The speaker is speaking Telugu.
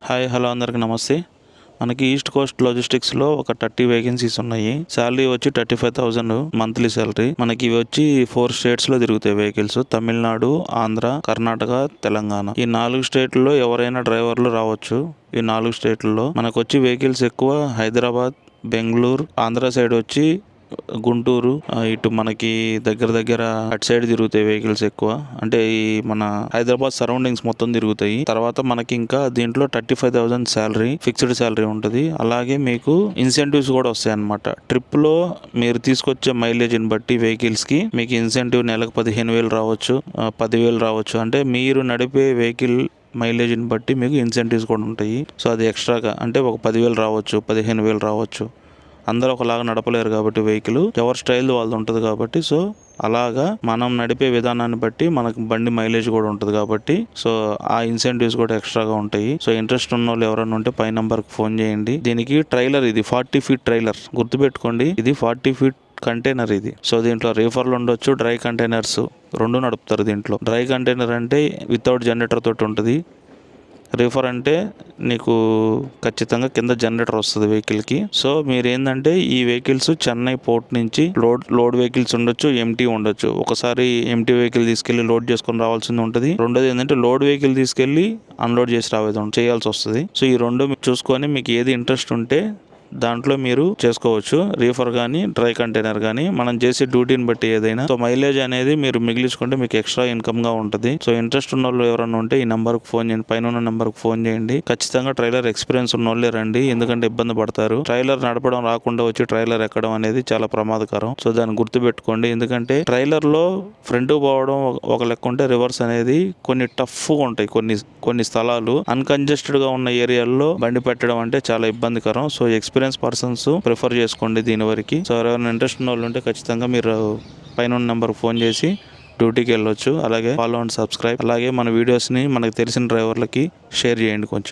హాయ్ హలో అందరికి నమస్తే. మనకి ఈస్ట్ కోస్ట్ లాజిస్టిక్స్లో ఒక 30 వేకెన్సీస్ ఉన్నాయి. శాలరీ వచ్చి 35,000 మంత్లీ శాలరీ. మనకి ఇవి వచ్చి 4 స్టేట్స్లో తిరుగుతాయి వెహికల్స్. తమిళనాడు, ఆంధ్ర, కర్ణాటక, తెలంగాణ. ఈ 4 స్టేట్లలో ఎవరైనా డ్రైవర్లు రావచ్చు. ఈ 4 స్టేట్లలో మనకు వచ్చి వెహికల్స్ ఎక్కువ హైదరాబాద్, బెంగళూరు, ఆంధ్ర సైడ్ వచ్చి గుంటూరు, ఇటు మనకి దగ్గర అటు సైడ్ తిరుగుతాయి వెహికల్స్ ఎక్కువ. అంటే ఈ మన హైదరాబాద్ సరౌండింగ్స్ మొత్తం తిరుగుతాయి. తర్వాత మనకి ఇంకా దీంట్లో 35,000 శాలరీ, ఫిక్స్డ్ శాలరీ ఉంటుంది. అలాగే మీకు ఇన్సెంటివ్స్ కూడా వస్తాయి అన్నమాట. ట్రిప్ లో మీరు తీసుకొచ్చే మైలేజ్ని బట్టి వెహికల్స్ కి మీకు ఇన్సెంటివ్ నెలకు 15,000 రావచ్చు, 10,000 రావచ్చు. అంటే మీరు నడిపే వెహికల్ మైలేజ్ని బట్టి మీకు ఇన్సెంటివ్స్ కూడా ఉంటాయి. సో అది ఎక్స్ట్రాగా అంటే ఒక 10,000 రావచ్చు, 15,000 రావచ్చు. అందరూ ఒకలాగా నడపలేరు కాబట్టి వెహికల్ ఎవరి స్టైల్ వాళ్ళది ఉంటుంది కాబట్టి, సో అలాగా మనం నడిపే విధానాన్ని బట్టి మనకు బండి మైలేజ్ కూడా ఉంటుంది కాబట్టి, సో ఆ ఇన్సెంటివ్స్ కూడా ఎక్స్ట్రాగా ఉంటాయి. సో ఇంట్రెస్ట్ ఉన్న వాళ్ళు ఎవరైనా ఉంటే పై నంబర్కి ఫోన్ చేయండి. దీనికి ట్రైలర్, ఇది 40 ఫీట్ ట్రైలర్, గుర్తుపెట్టుకోండి. ఇది 40 ఫీట్ కంటైనర్ ఇది. సో దీంట్లో రీఫర్లు ఉండొచ్చు, డ్రై కంటైనర్స్ రెండు నడుపుతారు దీంట్లో. డ్రై కంటైనర్ అంటే వితౌట్ జనరేటర్ తోటి ఉంటుంది. రీఫర్ అంటే నీకు ఖచ్చితంగా కింద జనరేటర్ వస్తుంది వెహికల్కి. సో మీరు ఏంటంటే ఈ వెహికల్స్ చెన్నై పోర్ట్ నుంచి లోడ్ వెహికల్స్ ఉండొచ్చు, ఎంటీ ఉండొచ్చు. ఒకసారి ఎంటీ వెహికల్ తీసుకెళ్లి లోడ్ చేసుకొని రావాల్సింది ఉంటుంది. రెండోది ఏంటంటే లోడ్ వెహికల్ తీసుకెళ్లి అన్లోడ్ చేసి చేయాల్సి వస్తుంది. సో ఈ రెండు చూసుకొని మీకు ఏది ఇంట్రెస్ట్ ఉంటే దాంట్లో మీరు చేసుకోవచ్చు. రీఫర్ కానీ డ్రై కంటైనర్ కానీ మనం చేసే డ్యూటీని బట్టి ఏదైనా. సో మైలేజ్ అనేది మీరు మిగిలించుకుంటే మీకు ఎక్స్ట్రా ఇన్కమ్ గా ఉంటుంది. సో ఇంట్రెస్ట్ ఉన్న వాళ్ళు ఎవరైనా ఉంటే ఈ నంబర్కి ఫోన్ చేయండి, పైన ఉన్న నంబర్కి ఫోన్ చేయండి. ఖచ్చితంగా ట్రైలర్ ఎక్స్పీరియన్స్ ఉన్న వాళ్ళే రండి, ఎందుకంటే ఇబ్బంది పడతారు. ట్రైలర్ నడపడం రాకుండా వచ్చి ట్రైలర్ ఎక్కడం అనేది చాలా ప్రమాదకరం. సో దాన్ని గుర్తుపెట్టుకోండి. ఎందుకంటే ట్రైలర్ లో ఫ్రంట్ పోవడం ఒక లెక్క ఉంటే, రివర్స్ అనేది కొన్ని టఫ్గా ఉంటాయి. కొన్ని స్థలాలు అన్కంజెస్టెడ్ గా ఉన్న ఏరియాల్లో బండి పెట్టడం అంటే చాలా ఇబ్బందికరం. సో ఎక్స్పీరియన్స్ పర్సన్స్ ప్రిఫర్ చేసుకోండి దీని వరకు. సో ఎవరైనా ఇంట్రెస్ట్ ఉన్న వాళ్ళు ఉంటే ఖచ్చితంగా మీరు పైన నెంబర్ ఫోన్ చేసి డ్యూటీకి వెళ్ళొచ్చు. అలాగే ఫాలో అండ్ సబ్స్క్రైబ్. అలాగే మన వీడియోస్ని మనకు తెలిసిన డ్రైవర్లకి షేర్ చేయండి కొంచెం.